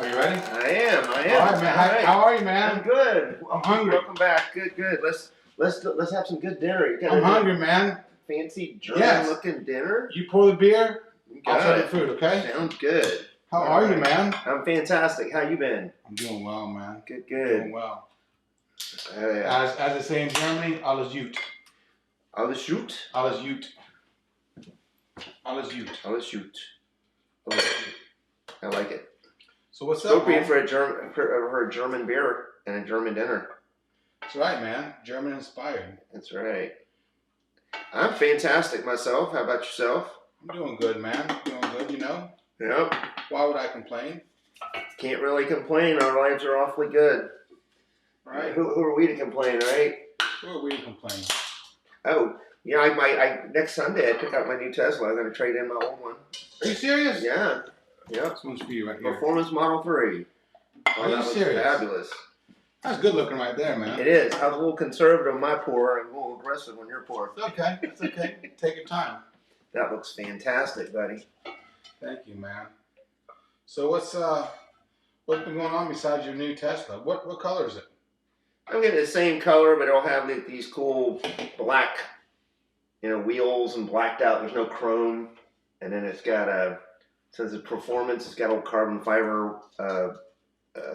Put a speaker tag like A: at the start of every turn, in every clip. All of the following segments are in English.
A: Are you ready?
B: I am.
A: All right, man. How are you, man?
B: I'm good.
A: I'm hungry.
B: Welcome back. Good. Let's have some good dinner. You got
A: I'm hungry, man.
B: Fancy German-looking dinner.
A: You pour the beer. I'll
B: Got
A: serve
B: it.
A: the food. Okay.
B: Sounds good.
A: How are you, man?
B: I'm fantastic. How you been?
A: I'm doing well, man.
B: Good.
A: Doing well.
B: Yeah.
A: As they say in Germany, alles gut.
B: Alles shoot.
A: Alles gut. Alles gut.
B: Alles shoot. I like it.
A: So what's up,
B: Hoping
A: man?
B: for a German beer and a German dinner.
A: That's right, man. German inspired.
B: That's right. I'm fantastic myself. How about yourself?
A: I'm doing good, man. Doing good, you know.
B: Yep.
A: Why would I complain?
B: Can't really complain. Our lives are awfully good.
A: Right?
B: Who are we to complain, right?
A: Who are we to complain?
B: Oh, yeah. I next Sunday I pick up my new Tesla. I'm going to trade in my old one.
A: Are you serious?
B: Yeah. Yep.
A: This one's for you right here.
B: Performance Model 3.
A: Are you serious?
B: Fabulous.
A: That's good looking right there, man.
B: It is. I was a little conservative on my pour and a little aggressive on your pour.
A: It's okay. It's okay. Take your time.
B: That looks fantastic, buddy.
A: Thank you, man. So what's been going on besides your new Tesla? What color is it?
B: I'm getting the same color, but it'll have these cool black, wheels and blacked out. There's no chrome, and then it's got since it's performance, it's got a carbon fiber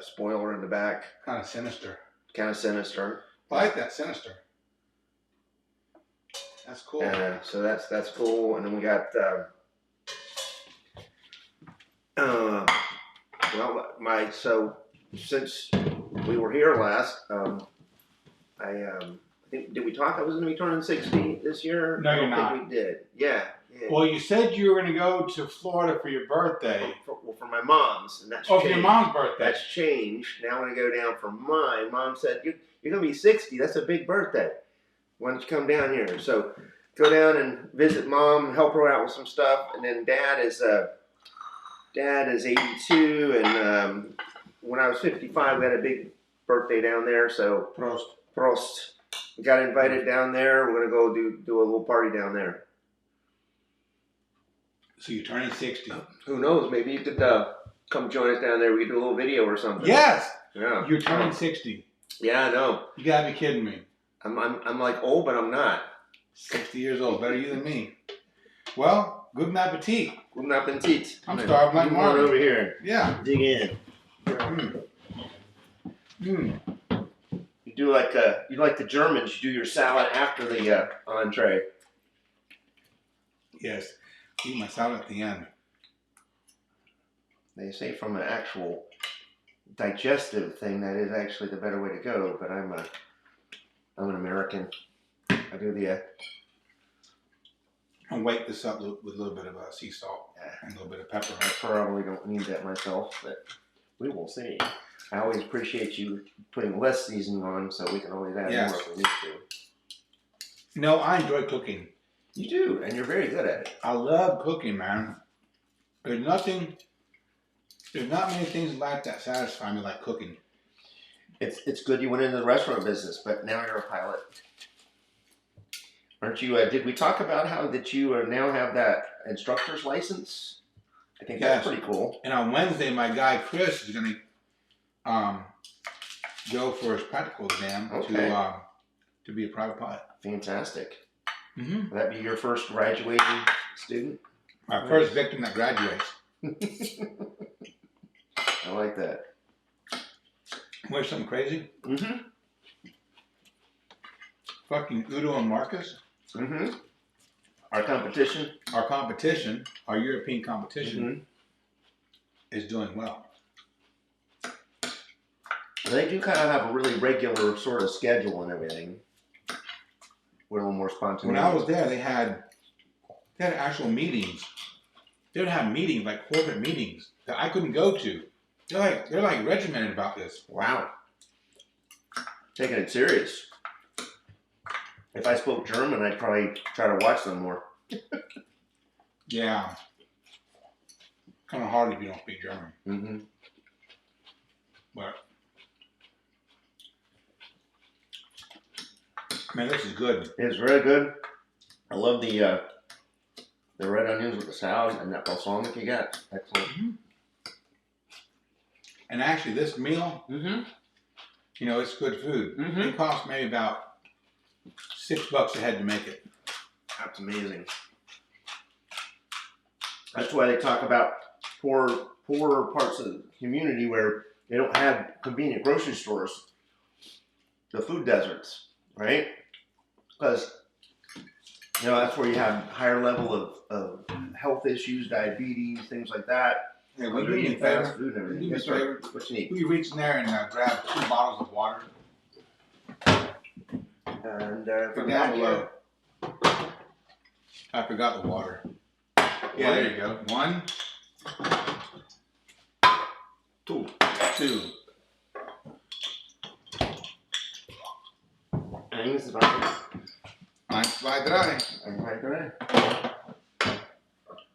B: spoiler in the back.
A: Kind of sinister.
B: Kind of sinister.
A: I like that sinister. That's cool.
B: So that's cool, and then we got since we were here last, I think, did we talk? I was going to be turning 60 this year.
A: No,
B: I don't
A: you're
B: think
A: not.
B: we did. Yeah.
A: Well, you said you were going to go to Florida for your birthday.
B: For my mom's, and that's
A: Oh,
B: changed.
A: for your mom's birthday.
B: That's changed. Now when I go down for mine, Mom said, you're going to be 60. That's a big birthday. Why don't you come down here? So go down and visit Mom, help her out with some stuff, and then Dad is 82, and when I was 55, we had a big birthday down there. So Prost. We got invited down there. We're gonna go do a little party down there.
A: So you're turning 60.
B: Who knows? Maybe you could come join us down there. We could do a little video or something.
A: Yes.
B: Yeah.
A: You're turning 60.
B: Yeah, I know.
A: You gotta be kidding me.
B: I'm like old, but I'm not.
A: 60 years old. Better you than me. Well, good appetit.
B: Good appetit.
A: I'm starving like Marvin.
B: over here.
A: Yeah.
B: Dig in. You do like the Germans. You do your salad after the entree.
A: Yes. Eat my salad at the end.
B: They say from an actual digestive thing that is actually the better way to go. But I'm an American. I do the.
A: I'll wake this up with a little bit of sea salt and a little bit of pepper.
B: I probably don't need that myself, but we will see. I always appreciate you putting less seasoning on, so we can always add more if we need to.
A: No, I enjoy cooking.
B: You do, and you're very good at it.
A: I love cooking, man. There's not many things like that satisfy me like cooking.
B: It's good you went into the restaurant business, but now you're a pilot. Aren't you? Did we talk about how that you now have that instructor's license? I think that's pretty cool.
A: And on Wednesday, my guy Chris is going to go for his practical exam to be a private pilot.
B: Fantastic.
A: Mm-hmm.
B: Will that be your first graduating student?
A: My first victim that graduates.
B: I like that.
A: Where's something crazy?
B: Mm-hmm.
A: Fucking Udo and Marcus.
B: Mm-hmm. Our competition, our European competition, is doing well. They do kind of have a really regular sort of schedule and everything. We're a little more spontaneous.
A: When I was there, they had actual meetings. They would have meetings, like corporate meetings, that I couldn't go to. They're like regimented about this.
B: Wow. Taking it serious. If I spoke German, I'd probably try to watch them more.
A: Yeah. Kind of hard if you don't speak German.
B: Mm-hmm.
A: But man, this is good.
B: It's really good. I love the red onions with the salad and that balsamic you got. Excellent.
A: Mm-hmm. And actually, this meal,
B: Mm-hmm.
A: you know, it's good food.
B: Mhm.
A: It costs maybe about $6 a head to make it.
B: That's amazing. That's why they talk about poorer parts of the community where they don't have convenient grocery stores, the food deserts, right? Because that's where you have higher level of health issues, diabetes, things like that.
A: Hey,
B: When
A: we
B: they're
A: do me a
B: eating fast
A: favor.
B: food and everything.
A: Do me a
B: Yes, sir.
A: favor.
B: What you need?
A: We reach in there and grab 2 bottles of water.
B: And
A: Put down below. I forgot the water. Yeah, there you go. 1, 2.
B: Eins, zwei,
A: 1, 2, 3.
B: and right there.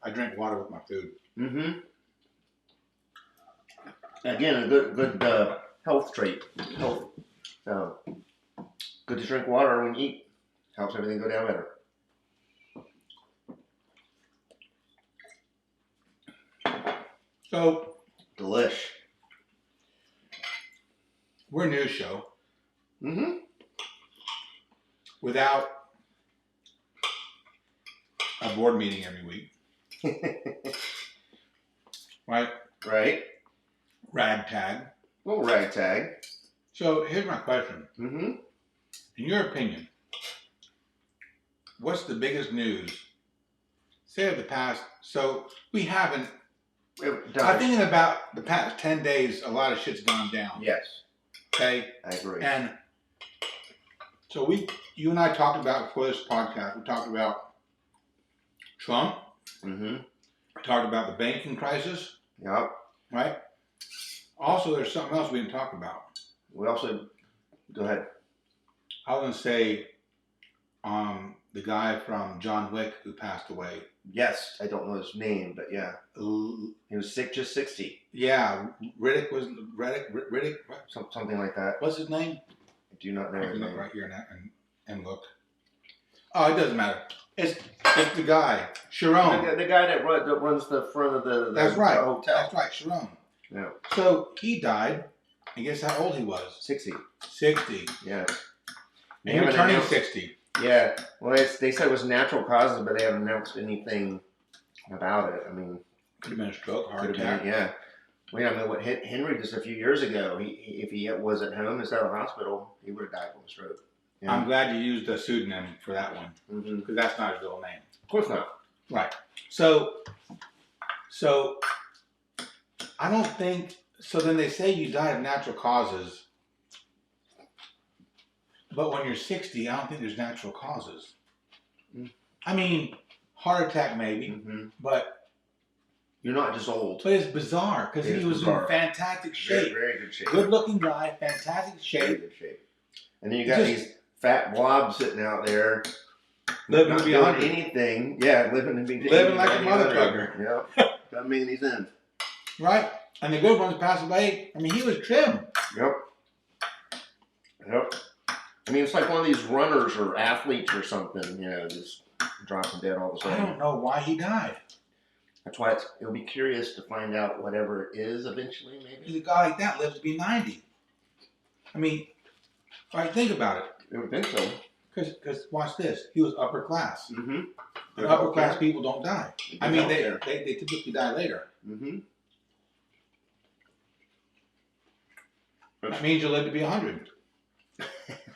A: I drink water with my food.
B: Mm-hmm. Again, a good health trait. Health. Good to drink water when you eat. Helps everything go down better.
A: So,
B: Delish.
A: we're a news show
B: Mm-hmm.
A: without a board meeting every week, right?
B: Right.
A: Ragtag.
B: Little ragtag.
A: So, here's my question.
B: Mm-hmm.
A: In your opinion, what's the biggest news, say, of the past? So, we haven't. I think in about the past 10 days, a lot of shit's gone down.
B: Yes,
A: Okay?
B: I agree.
A: And so you and I talked about before this podcast, we talked about Trump,
B: Mm-hmm.
A: we talked about the banking crisis,
B: Yep.
A: right? Also, there's something else we didn't talk about.
B: We also go ahead.
A: I was going to say the guy from John Wick who passed away.
B: Yes, I don't know his name, but yeah,
A: L-
B: he was sick, just 60,
A: Yeah, Riddick. What?
B: something like that.
A: What's his name?
B: I do not know
A: I
B: his
A: can look
B: name.
A: right here and look. Oh, it doesn't matter. It's the guy, Sharon.
B: The guy that runs the front of the
A: That's right.
B: the hotel.
A: That's right, Sharon.
B: Yeah,
A: So he died. And guess how old he was?
B: 60.
A: 60.
B: Yeah.
A: And he was turning 60.
B: Yeah. Well, they said it was natural causes, but they haven't announced anything about it. I mean,
A: Could have been a stroke, heart
B: could have
A: attack.
B: been, yeah. Well, I mean, what Henry just a few years ago, if he was at home instead of the hospital, he would have died from a stroke. Yeah.
A: I'm glad you used a pseudonym for that one
B: Mm-hmm.
A: because that's not his real name.
B: Of course not.
A: Right. So I don't think. So then they say you die of natural causes, but when you're 60, I don't think there's natural causes.
B: Mm.
A: I mean, heart attack maybe,
B: Mm-hmm.
A: but
B: You're not just old.
A: it's bizarre because
B: It
A: he
B: is
A: was
B: bizarre.
A: in fantastic
B: Very,
A: shape.
B: very good shape.
A: Good-looking guy, fantastic
B: Very
A: shape,
B: good shape. And then you got
A: Just-
B: these fat blobs sitting out there.
A: living
B: Not
A: to be
B: doing
A: 100.
B: anything. Yeah, living to be
A: Living like a
B: 80, 100.
A: motherfucker.
B: Yep. Doesn't make any sense.
A: Right? And the good ones passed away. I mean, he was trim.
B: Yep. Yep. I mean, it's like one of these runners or athletes or something, just dropping dead all of a
A: I
B: sudden.
A: don't know why he died.
B: That's why it'll be curious to find out whatever it is eventually, maybe.
A: A guy like that lives to be 90. I mean, right, think about it.
B: I would think so.
A: Because watch this. He was upper class.
B: Mm-hmm.
A: And upper class people don't die. I mean, they typically die later.
B: Mm-hmm.
A: That means you live to be 100.
B: Well,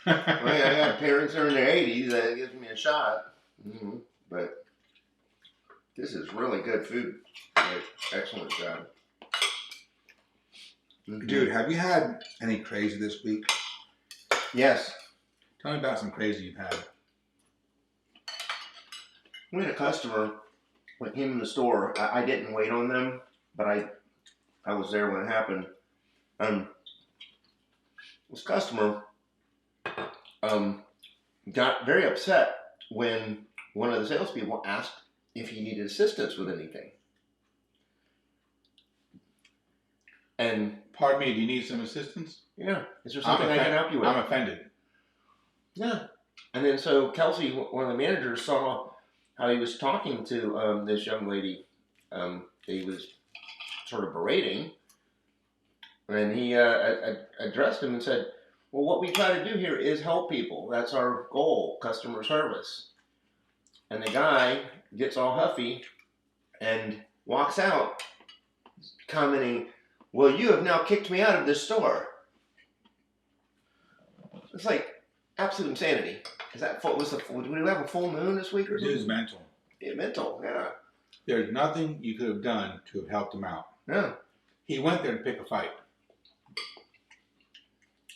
B: yeah, I got parents that are in their 80s. That gives me a shot. Mm-hmm. But this is really good food. Like, excellent job. Mhm.
A: Dude, have you had any crazy this week?
B: Yes.
A: Tell me about some crazy you've had.
B: We had a customer when came in the store. I didn't wait on them, but I was there when it happened. This customer got very upset when one of the salespeople asked if he needed assistance with anything. And
A: Pardon me, do you need some assistance?
B: yeah, is there something I can help you with?
A: I'm offended.
B: Yeah. And then so Kelsey, one of the managers, saw how he was talking to this young lady that he was sort of berating. And he addressed him and said, well, what we try to do here is help people. That's our goal, customer service. And the guy gets all huffy and walks out, commenting, well, you have now kicked me out of this store. It's like absolute insanity. Is that full? Did we have a full moon this week or something?
A: It is mental.
B: Yeah, mental, yeah.
A: There's nothing you could have done to have helped him out.
B: Yeah.
A: He went there to pick a fight.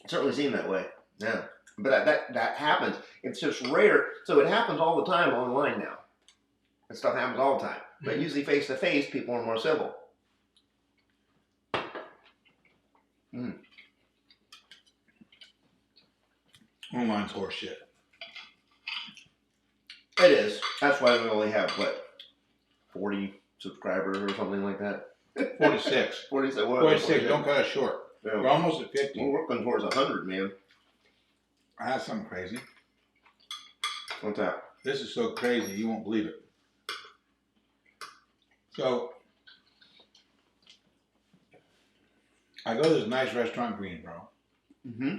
B: It certainly seemed that way. Yeah. But that happens. It's just rare. So it happens all the time online now. That stuff happens all the time. But usually face to face, people are more civil.
A: Online's horseshit.
B: It is. That's why we only have, 40 subscribers or something like that?
A: 46.
B: 46.
A: 46. Don't cut us short.
B: Yeah.
A: We're almost at 50.
B: We're working towards 100, man.
A: I have something crazy.
B: What's that?
A: This is so crazy, you won't believe it. So, I go to this nice restaurant, Greenboro.
B: Mm-hmm.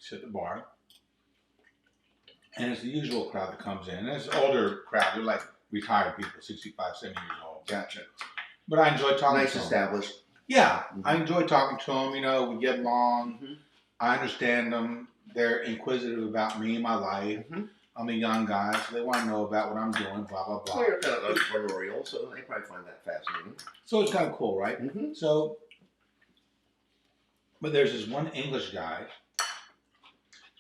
A: Sit at the bar. And it's the usual crowd that comes in. And it's an older crowd. They're like retired people, 65, 70 years old.
B: Gotcha.
A: But I enjoy talking
B: Nice
A: to them.
B: established.
A: Yeah,
B: Mhm.
A: I enjoy talking to them. You know, we get along.
B: Mhm.
A: I understand them. They're inquisitive about me and my life.
B: Mhm.
A: I'm a young guy, so they want to know about what I'm doing, blah, blah, blah.
B: Well, you're kind of entrepreneurial, so they probably find that fascinating.
A: So it's kind of cool, right?
B: Mm-hmm.
A: So, but there's this one English guy,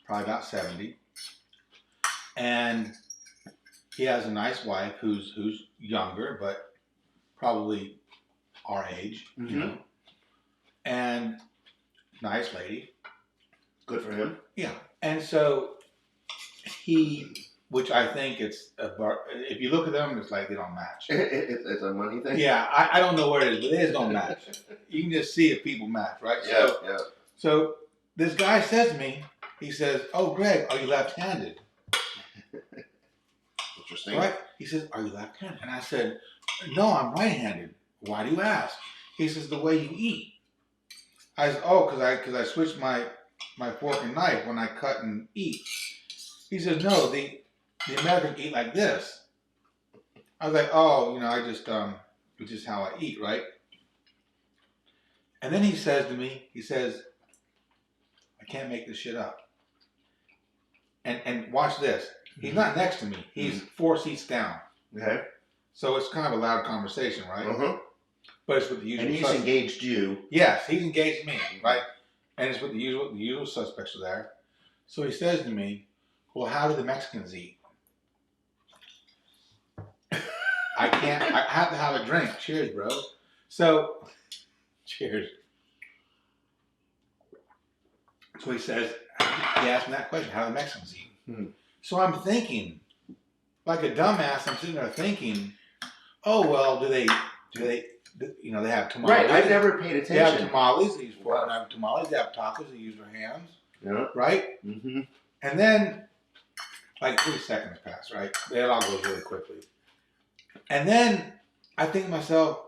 A: probably about 70, and he has a nice wife who's younger, but probably our age, you know, and nice lady.
B: Good for him.
A: Yeah, and so he, which I think it's if you look at them, it's like they don't match.
B: It's a money thing.
A: Yeah, I don't know where it is, but it don't match. You can just see if people match, right?
B: Yeah.
A: So,
B: Yeah.
A: so this guy says to me, he says, "Oh, Greg, are you left-handed?"
B: Interesting.
A: Right? He says, "Are you left-handed?" And I said, "No, I'm right-handed." "Why do you ask?" He says, "The way you eat." I said, "Oh, because I switched my fork and knife when I cut and eat." He says, "No, the Americans eat like this." I was like, "Oh, you know, it's just how I eat, right?" And then he says to me, he says, "I can't make this shit up." And watch this. He's not next to me. He's 4 seats down.
B: Okay.
A: So it's kind of a loud conversation, right?
B: Uh-huh.
A: But it's with the usual
B: And he's
A: suspects.
B: engaged you.
A: Yes, he's engaged me, right? And it's with the usual suspects are there. So he says to me, "Well, how do the Mexicans eat?" I have to have a drink. Cheers, bro. So, cheers. So he says, he asked me that question, how do the Mexicans eat?
B: Hmm.
A: So I'm thinking, like a dumbass, I'm sitting there thinking, oh, well, do they have tamales.
B: Right. I've never paid
A: They have
B: attention.
A: tamales, they use fork and knife tamales. They have tacos, they use their hands,
B: Yeah.
A: right?
B: Mm-hmm.
A: And then, like 3 seconds pass, right? It all goes really quickly. And then I think to myself,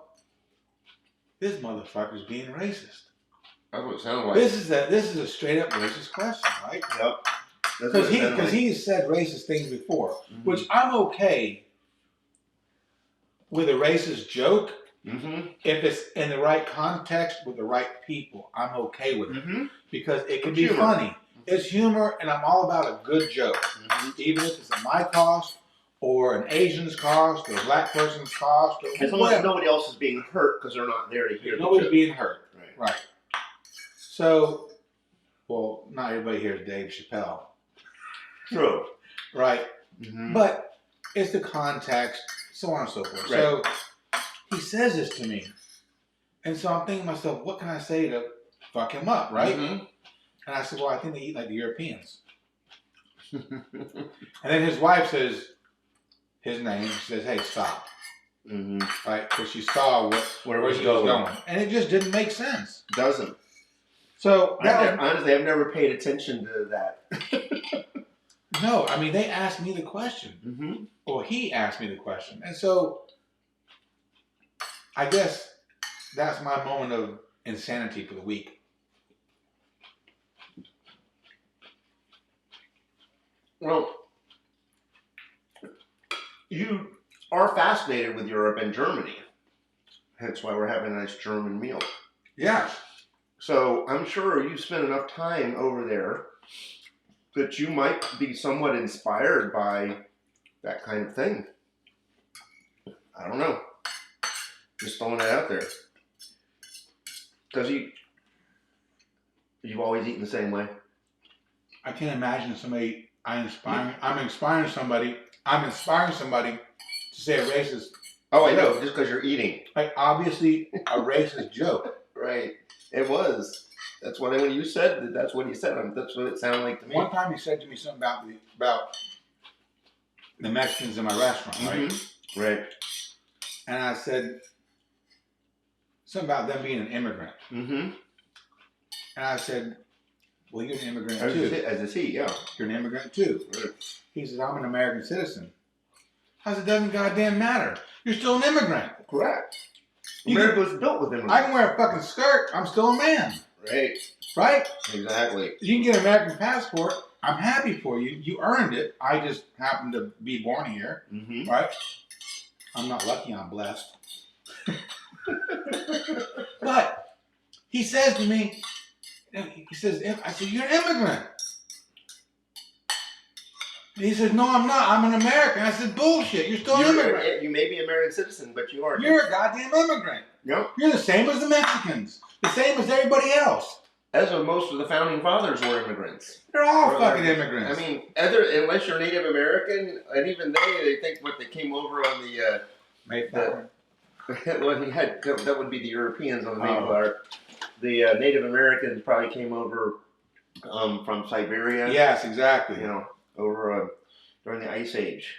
A: this motherfucker's being racist.
B: That's what it sounded like.
A: This is a straight up racist question, right?
B: Yep. That's what it sounded
A: Because
B: like.
A: he's said racist things before,
B: Mhm.
A: which I'm okay with a racist joke
B: Mm-hmm.
A: if it's in the right context with the right people. I'm okay with it
B: Mm-hmm.
A: because it can
B: It's
A: be
B: humor.
A: funny. It's humor, and I'm all about a good joke,
B: Mm-hmm.
A: even if it's at my cost or an Asian's cost or a black person's cost or
B: As long as
A: whatever.
B: nobody else is being hurt because they're not there to hear the
A: Nobody's
B: joke.
A: being hurt.
B: Right.
A: Right. So, well, not everybody here is Dave Chappelle.
B: True.
A: Right.
B: Mm-hmm.
A: But it's the context, so on and so forth. So he says this to me. And so I'm thinking to myself, what can I say to fuck him up, right?
B: Mm-hmm.
A: And I said, well, I think they eat like the Europeans. And then his wife says his name. She says, hey, stop.
B: Mm-hmm.
A: Right? Because she saw where
B: was
A: he was
B: going.
A: going. And it just didn't make sense.
B: Doesn't.
A: So,
B: Honestly, I've never paid attention to that.
A: no, I mean, they asked me the question.
B: Mm-hmm.
A: Or he asked me the question. And so, I guess that's my moment of insanity for the week.
B: Well, you are fascinated with Europe and Germany. Hence why we're having a nice German meal.
A: Yeah.
B: So I'm sure you spent enough time over there that you might be somewhat inspired by that kind of thing. I don't know. Just throwing it out there. Because you've always eaten the same way.
A: I can't imagine somebody I'm inspiring somebody to say a racist.
B: Oh, I know. Just because you're eating.
A: Like, obviously a racist joke.
B: Right. It was. That's what when you said that. That's what he said. That's what it sounded like to me.
A: One time he said to me something about the Mexicans in my restaurant, right?
B: Mm-hmm. Right.
A: And I said something about them being an immigrant.
B: Mm-hmm.
A: And I said, well, you're an immigrant
B: As
A: too.
B: is he, yeah.
A: You're an immigrant too.
B: Right.
A: He says, I'm an American citizen. I said, it doesn't goddamn matter. You're still an immigrant.
B: Correct.
A: You
B: America was built with immigrants.
A: I can wear a fucking skirt. I'm still a man.
B: Right.
A: Right?
B: Exactly.
A: You can get an American passport. I'm happy for you. You earned it. I just happen to be born here.
B: Mm-hmm.
A: Right? I'm not lucky. I'm blessed. But he says to me, he says, I said, you're an immigrant. He says, no, I'm not. I'm an American. I said, bullshit. You're still an immigrant.
B: You may be an American citizen, but you are.
A: You're a goddamn immigrant.
B: Yep.
A: You're the same as the Mexicans. The same as everybody else.
B: As of most of the founding fathers were immigrants.
A: They're all fucking immigrants.
B: I mean, unless you're Native American, and even they think what they came over on the
A: Mayflower.
B: well, that would be the Europeans on the Mayflower. The Native Americans probably came over from Siberia.
A: Yes, exactly.
B: You know, over during the Ice Age.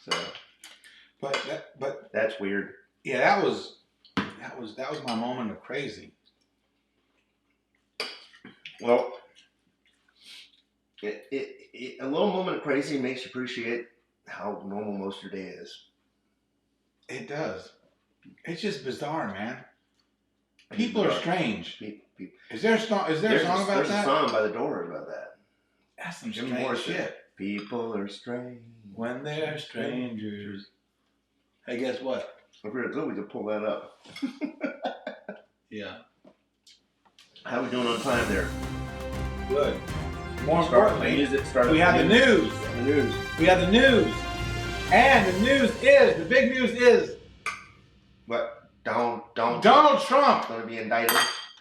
B: So,
A: but
B: that's weird.
A: Yeah, that was my moment of crazy.
B: Well, a little moment of crazy makes you appreciate how normal most of your day is.
A: It does. It's just bizarre, man. People are strange.
B: People.
A: Is there a song about
B: There's
A: that?
B: a song by the Doors about that.
A: That's some
B: Jim
A: strange
B: Morrison.
A: shit.
B: People are strange.
A: When they're strangers. Hey, guess what?
B: If we were good, we could pull that up.
A: Yeah.
B: How we doing on time there?
A: Good. More importantly, we have the news.
B: The news.
A: We have the news. And the big news is
B: What? Donald
A: Trump
B: going to be indicted.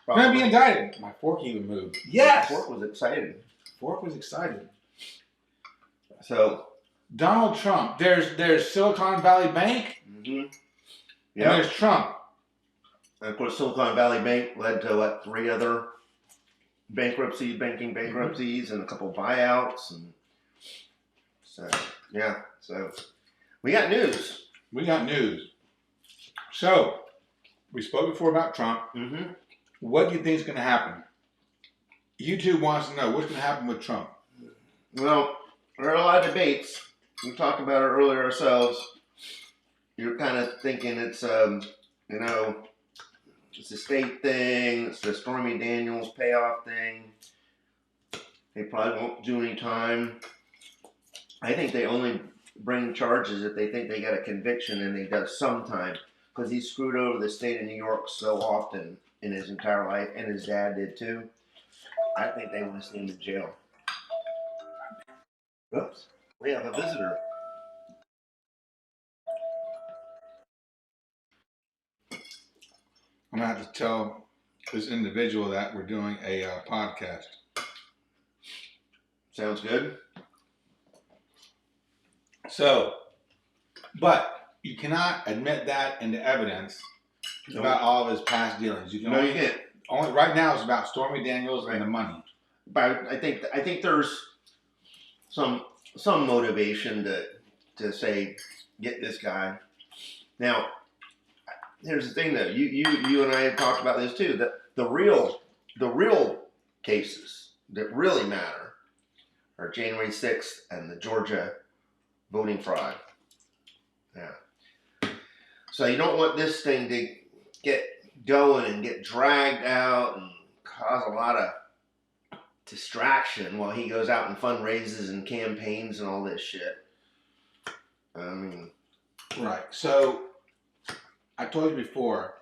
A: going to be indicted. My fork even moved. Yes.
B: Fork was excited.
A: Fork was excited.
B: So
A: Donald Trump. There's Silicon Valley Bank.
B: Mm-hmm.
A: And there's Trump.
B: And of course, Silicon Valley Bank led to 3 other banking bankruptcies, and a couple buyouts, and so yeah. So we got news.
A: So we spoke before about Trump.
B: Mm-hmm.
A: What do you think is going to happen? YouTube wants to know what's going to happen with Trump.
B: Well, there are a lot of debates. We talked about it earlier ourselves. You're kind of thinking it's it's a state thing. It's the Stormy Daniels payoff thing. They probably won't do any time. I think they only bring charges if they think they got a conviction and they got some time, because he screwed over the state of New York so often in his entire life, and his dad did too. I think they want to see him in jail. Oops, we have a visitor.
A: I'm going to have to tell this individual that we're doing a podcast.
B: Sounds good.
A: So, but you cannot admit that into evidence about all of his past dealings. You can't. Only right now it's about Stormy Daniels and the money.
B: But I think there's some motivation to say, get this guy. Now, here's the thing though. You and I had talked about this too. That the real cases that really matter are January 6th and the Georgia voting fraud. Yeah. So you don't want this thing get going and get dragged out and cause a lot of distraction while he goes out and fundraises and campaigns and all this shit. I mean,
A: Right. So I told you before,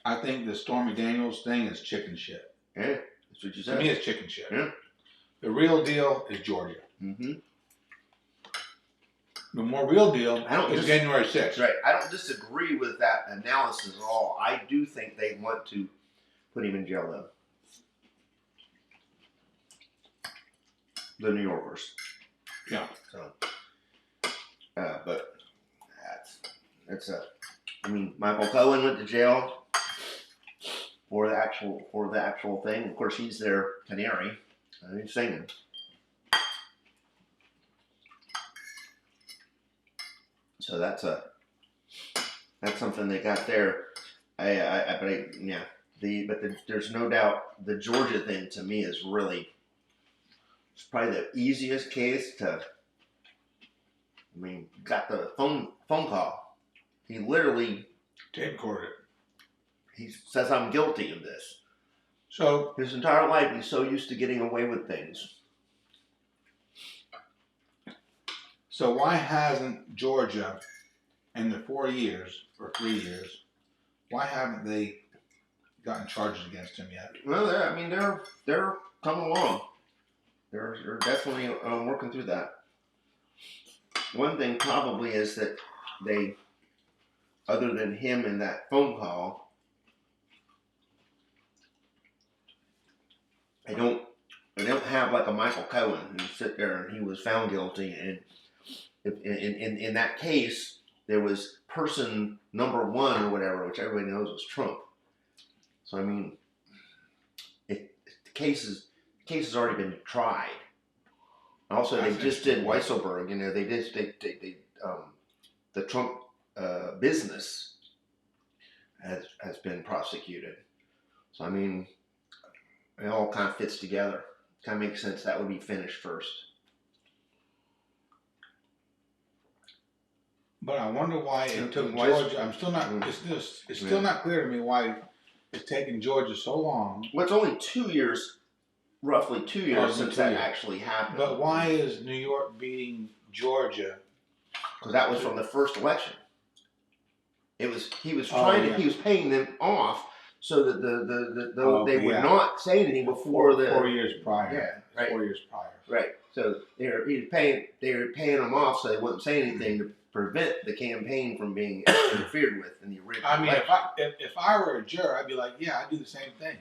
A: I think the Stormy Daniels thing is chicken shit.
B: yeah, that's what you
A: To
B: said.
A: me, it's chicken shit.
B: Yeah.
A: The real deal is Georgia.
B: Mm-hmm.
A: The more real deal
B: I don't
A: is
B: dis-
A: January 6th.
B: That's right. I don't disagree with that analysis at all. I do think they want to put him in jail, though. The New Yorkers.
A: Yeah.
B: So, but that's I mean, Michael Cohen went to jail for the actual thing. Of course, he's their canary. He's singing. So that's something they got there. There's no doubt the Georgia thing to me is really, it's probably the easiest case to. I mean, got the phone call. He literally
A: Tape recorded.
B: he says I'm guilty of this.
A: So
B: His entire life he's so used to getting away with things.
A: So why hasn't Georgia, in the 4 years or 3 years, why haven't they gotten charges against him yet?
B: Well, they're coming along. They're definitely working through that. One thing probably is that they, other than him and that phone call, they don't have like a Michael Cohen who sit there and he was found guilty, and in that case there was person number one or whatever, which everybody knows was Trump. So I mean, the case has already been tried. Also, they just did Weisselberg. You know, the Trump business has been prosecuted. So I mean, it all kind of fits together. Kind of makes sense. That would be finished first.
A: But I wonder why it took
B: Why-
A: Georgia. I'm still not. It's still not clear to me why it's taken Georgia so long.
B: Well, it's only 2 years, roughly 2 years since
A: 2
B: that
A: years.
B: actually happened.
A: But why is New York beating Georgia?
B: Because that was from the first election. He was
A: yeah.
B: he was paying them off so that they would
A: yeah.
B: not say anything before the
A: 4 years prior.
B: Yeah, right.
A: 4 years prior.
B: Right. So they were paying them off so they wouldn't say anything to prevent the campaign from being interfered with in the original.
A: I mean,
B: election.
A: if I were a juror, I'd be like, yeah, I'd do the same thing.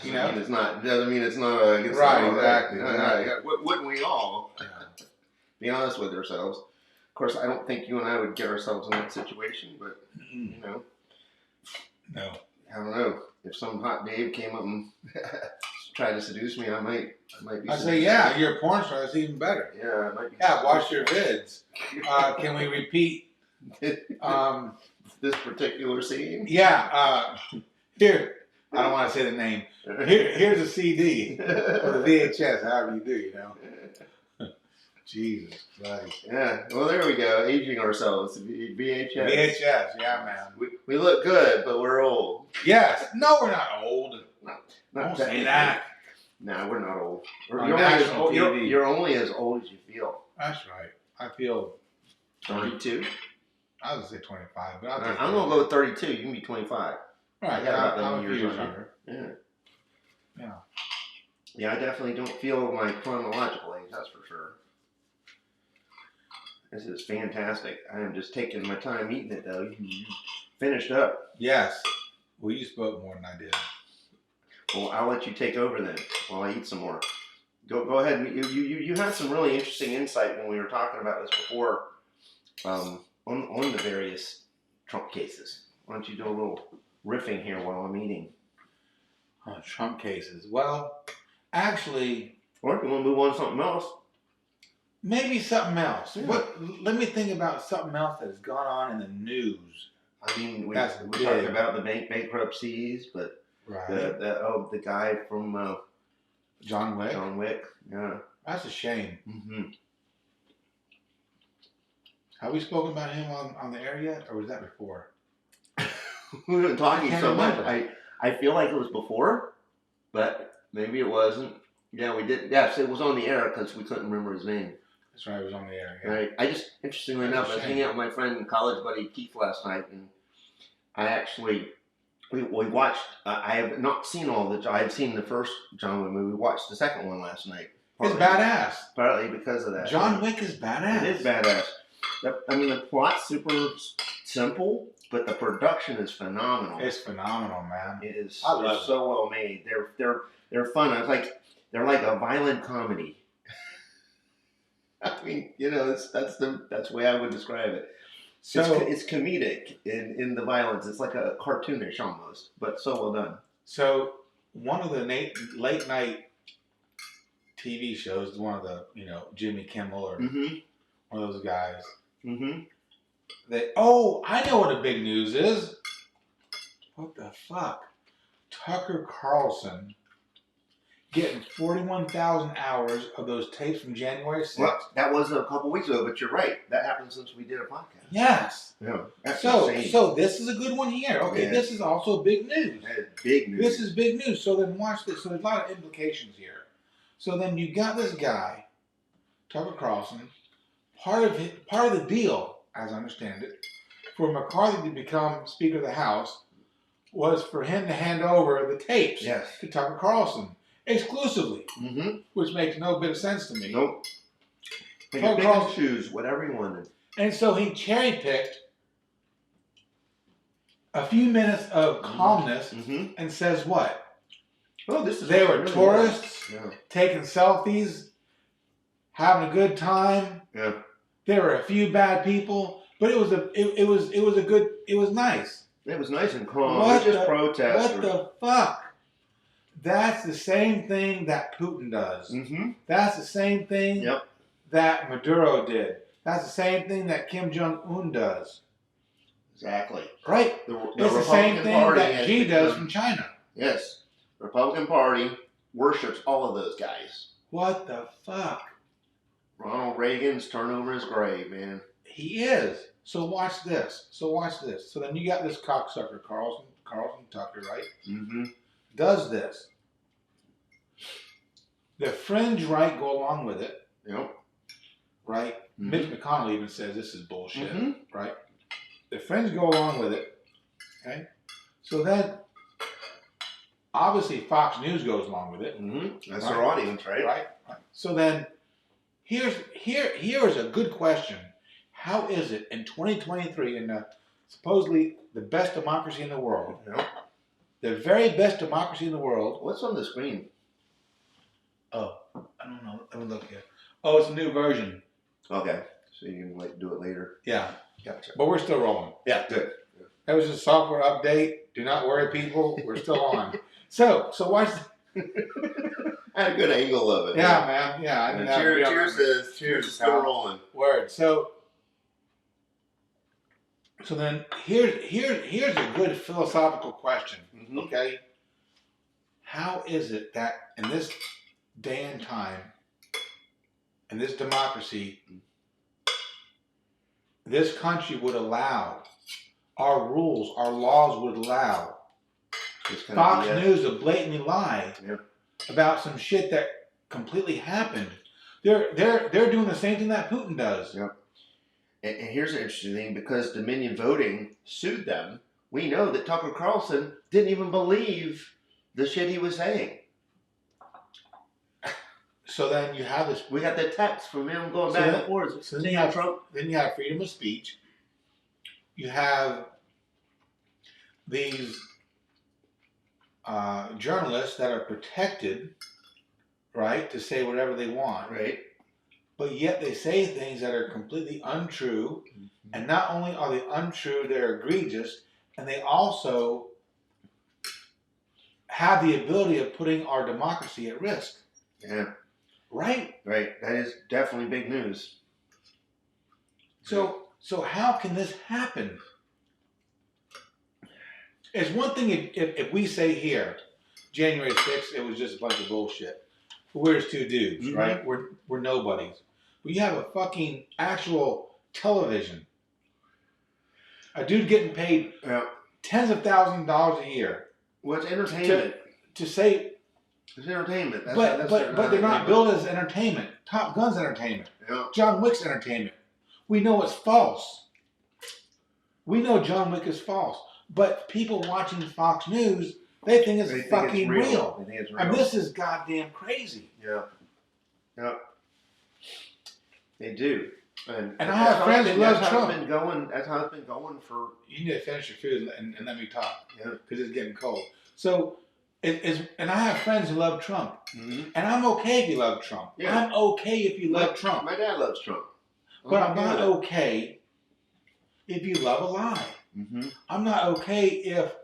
A: You know?
B: Doesn't mean it's not against the
A: Right,
B: law,
A: exactly.
B: Yeah, wouldn't we all
A: Yeah.
B: be honest with ourselves? Of course, I don't think you and I would get ourselves in that situation, but you know,
A: No.
B: I don't know. If some hot babe came up and tried to seduce me, I might be.
A: I say, yeah, you're a porn star. That's even better.
B: Yeah, I might be.
A: Yeah, watch your vids. Can we repeat?
B: This particular scene.
A: Yeah. Here, I don't want to say the name. Here's a CD or the VHS, however you do. You know. Jesus Christ.
B: Yeah. Well, there we go. Aging ourselves. VHS.
A: VHS. Yeah, man.
B: We look good, but we're old.
A: Yes. No, we're not old.
B: Not
A: Don't say that.
B: No, we're not old.
A: On
B: You're
A: national
B: only,
A: TV.
B: you're only as old as you feel.
A: That's right. I feel
B: 32.
A: I was gonna say 25, but I'll take
B: I'm gonna go with 32. You can be 25.
A: Right.
B: Yeah, about
A: I'm
B: them
A: a few
B: years
A: years
B: on
A: younger.
B: Yeah.
A: Yeah.
B: Yeah, I definitely don't feel my chronological age. That's for sure. This is fantastic. I am just taking my time eating it, though. You finished up.
A: Yes. Well, you spoke more than I did.
B: Well, I'll let you take over then while I eat some more. Go ahead. You had some really interesting insight when we were talking about this before on the various Trump cases. Why don't you do a little riffing here while I'm eating?
A: On Trump cases. Well, actually,
B: Or if you want to move on to something else.
A: maybe something else.
B: Yeah.
A: Let me think about something else that has gone on in the news.
B: I mean, we
A: That's
B: talked
A: big.
B: about the bankruptcies, but
A: Right.
B: the guy from
A: John Wick.
B: John Wick. Yeah.
A: That's a shame.
B: Mm-hmm.
A: Have we spoken about him on the air yet, or was that before?
B: We've been talking
A: I can't
B: so much.
A: remember.
B: I feel like it was before, but maybe it wasn't. Yeah, we did. Yes, it was on the air because we couldn't remember his name.
A: That's right. It was on the air. Yeah.
B: Right. I just, interestingly
A: That's
B: enough,
A: a
B: I was
A: shame.
B: hanging out with my friend and college buddy Keith last night, and I actually we watched. I have not seen all the. I had seen the first John Wick movie. We watched the second one last night.
A: It's badass.
B: Partly because of that.
A: John Wick is badass.
B: It is badass. I mean, the plot's super simple, but the production is phenomenal.
A: It's phenomenal, man.
B: It is.
A: I love
B: They're
A: it.
B: so well made. They're fun. I was like, they're like a violent comedy. I mean, you know, that's the way I would describe it.
A: So
B: It's comedic in the violence. It's like a cartoonish almost, but so well done.
A: So one of the late night TV shows, one of the Jimmy Kimmel or
B: Mm-hmm.
A: one of those guys.
B: Mm-hmm.
A: I know what the big news is. What the fuck? Tucker Carlson getting 41,000 hours of those tapes from January 6th.
B: Well, that was a couple weeks ago, but you're right. That happened since we did a podcast.
A: Yes.
B: Yeah, that's
A: So
B: insane.
A: this is a good one here. Okay,
B: Yeah.
A: this is also big news.
B: That is big news.
A: This is big news. So then watch this. So there's a lot of implications here. So then you got this guy, Tucker Carlson. Part of the deal, as I understand it, for McCarthy to become Speaker of the House was for him to hand over the tapes
B: Yes.
A: to Tucker Carlson exclusively,
B: Mm-hmm.
A: which makes no bit of sense to me.
B: Nope. He
A: Tucker
B: could pick and
A: Carlson-
B: choose whatever he wanted.
A: And so he cherry picked a few minutes of calmness
B: Mm-hmm.
A: and says what?
B: Oh, this is
A: They
B: what
A: were
B: it really
A: tourists
B: was. Yeah.
A: taking selfies, having a good time.
B: Yeah.
A: There were a few bad people, but it was nice.
B: It was nice and calm.
A: What
B: They just
A: the-
B: protest.
A: What the fuck? That's the same thing that Putin does.
B: Mm-hmm.
A: That's the same thing
B: Yep.
A: that Maduro did. That's the same thing that Kim Jong-un does.
B: Exactly.
A: Right?
B: The
A: It's the
B: Republican
A: same thing
B: Party
A: that
B: has
A: Xi does
B: become-
A: from China.
B: Yes. The Republican Party worships all of those guys.
A: What the fuck?
B: Ronald Reagan's turned over his grave, man.
A: He is. So watch this. So then you got this cocksucker, Carlson Tucker, right?
B: Mm-hmm.
A: Does this. The fringe right go along with it,
B: Yep.
A: right?
B: Mhm.
A: Mitch McConnell even says this is bullshit,
B: Mhm.
A: right? The fringe go along with it, okay? So then, obviously Fox News goes along with it,
B: Mm-hmm. That's
A: Right.
B: our audience, right?
A: right? So then, here is a good question. How is it in 2023 in the supposedly the best democracy in the world,
B: Yep.
A: the very best democracy in the world?
B: What's on the screen?
A: Oh, I don't know. Let me look here. Oh, it's a new version.
B: Okay. So you can do it later.
A: Yeah,
B: Gotcha.
A: but we're still rolling.
B: Yeah, good.
A: That was a software update. Do not worry, people. We're still on. So watch.
B: I had a good angle of it.
A: Yeah, man. Yeah, I
B: And
A: didn't have to be on
B: cheers
A: my
B: is
A: Cheers,
B: is still
A: pal.
B: rolling.
A: word. So then here's a good philosophical question.
B: Mm-hmm.
A: Okay, how is it that in this day and time, in this democracy, this country would allow, our rules, our laws would allow
B: It's gonna
A: Fox
B: be
A: News to blatantly lie
B: Yep.
A: about some shit that completely happened? They're doing the same thing that Putin does.
B: Yep. And here's an interesting thing, because Dominion Voting sued them, we know that Tucker Carlson didn't even believe the shit he was saying.
A: So then you have this.
B: We got the text from him going
A: So
B: back
A: then-
B: and forth.
A: So then you have Trump. Then you have freedom of speech. You have these journalists that are protected, right, to say whatever they want,
B: Right.
A: but yet they say things that are completely untrue. And not only are they untrue, they're egregious, and they also have the ability of putting our democracy at risk,
B: Yeah.
A: right?
B: Right. That is definitely big news.
A: So how can this happen? It's one thing if we say here, January 6th, it was just a bunch of bullshit. We're just two dudes,
B: Mhm.
A: right? We're nobodies. But you have a fucking actual television. A dude getting paid
B: Yeah.
A: tens of thousands of dollars a year
B: Well, it's entertainment.
A: to say,
B: It's entertainment.
A: but they're not billed as entertainment. Top Gun's entertainment.
B: Yeah.
A: John Wick's entertainment. We know it's false. We know John Wick is false. But people watching Fox News, they think it's fucking real.
B: They think it's real.
A: And this is goddamn crazy.
B: Yeah. Yeah. They do. And
A: I have friends who love
B: that's how
A: Trump.
B: it's been going. That's how it's been going for.
A: You need to finish your food and let me talk.
B: Yeah.
A: Because it's getting cold. So, and I have friends who love Trump.
B: Mm-hmm.
A: And I'm okay if you love Trump.
B: Yeah.
A: I'm okay if you love Trump.
B: My dad loves Trump.
A: But I'm not okay if you love a lie.
B: Mm-hmm.
A: I'm not okay if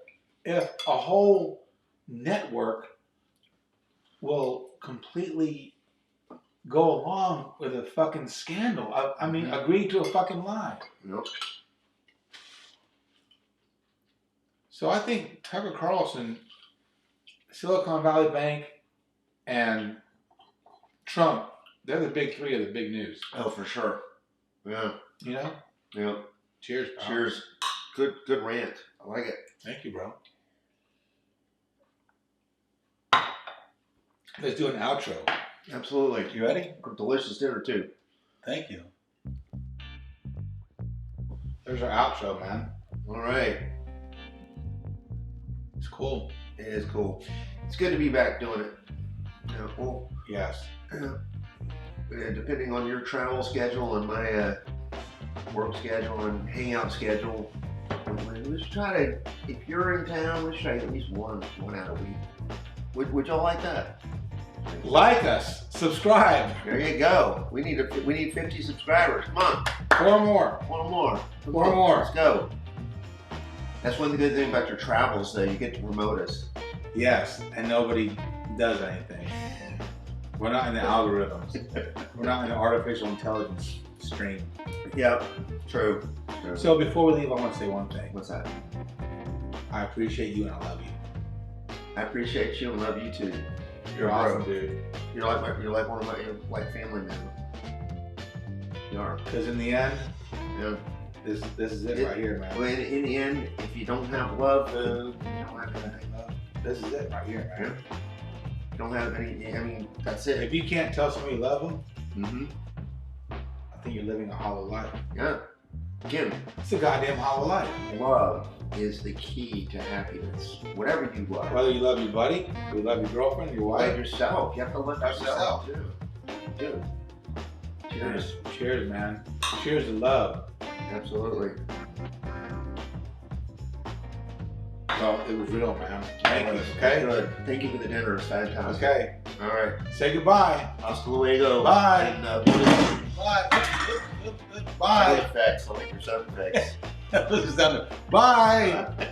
A: a whole network will completely go along with a fucking scandal. I mean, agree to a fucking lie.
B: Nope.
A: So I think Tucker Carlson, Silicon Valley Bank, and Trump, they're the big three of the big news.
B: Oh, for sure. Yeah.
A: You know?
B: Yeah.
A: Cheers, pal.
B: Cheers. Good rant. I like it.
A: Thank you, bro. Let's do an outro.
B: Absolutely.
A: You ready?
B: Delicious dinner too.
A: Thank you. There's our outro, man.
B: All right.
A: It's cool.
B: It is cool. It's good to be back doing it. Yeah. Well,
A: Yes.
B: depending on your travel schedule and my work schedule and hangout schedule, let's try to. If you're in town, let's try at least one out a week. Would y'all like that?
A: Like us. Subscribe.
B: There you go. We need 50 subscribers. Come on.
A: 4 more.
B: One more.
A: Four more.
B: Let's go. That's one good thing about your travels, though. You get to promote us.
A: Yes. And nobody does anything. We're not in the algorithms. We're not in the artificial intelligence stream.
B: Yep. True.
A: So before we leave, I want to say one thing.
B: What's that?
A: I appreciate you and I love you.
B: I appreciate you and love you too.
A: You're awesome, dude.
B: You're like one of my family members. You are.
A: Because in the end,
B: Yeah.
A: this is it right here, man.
B: Well, in the end, if you don't have love, you don't have anything.
A: This is it right here, man.
B: You don't have any. I mean, that's it.
A: If you can't tell somebody you love them,
B: Mm-hmm.
A: I think you're living a hollow life.
B: Yeah. Again,
A: It's a goddamn hollow life.
B: love is the key to happiness. Whatever you love.
A: Whether you love your buddy, or you love your girlfriend, your
B: Love
A: wife.
B: yourself. You have to love
A: Love
B: yourself too. Dude. Cheers.
A: Cheers, man. Cheers to love.
B: Absolutely.
A: Well, it was real, man. Thank you. Okay.
B: Good. Thank you for the dinner. It's fantastic.
A: Okay.
B: All right.
A: Say goodbye.
B: Hasta luego.
A: Bye.
B: And
A: Bye.
B: sound
A: Bye.
B: effects. I like your sound effects.
A: This is done. Bye.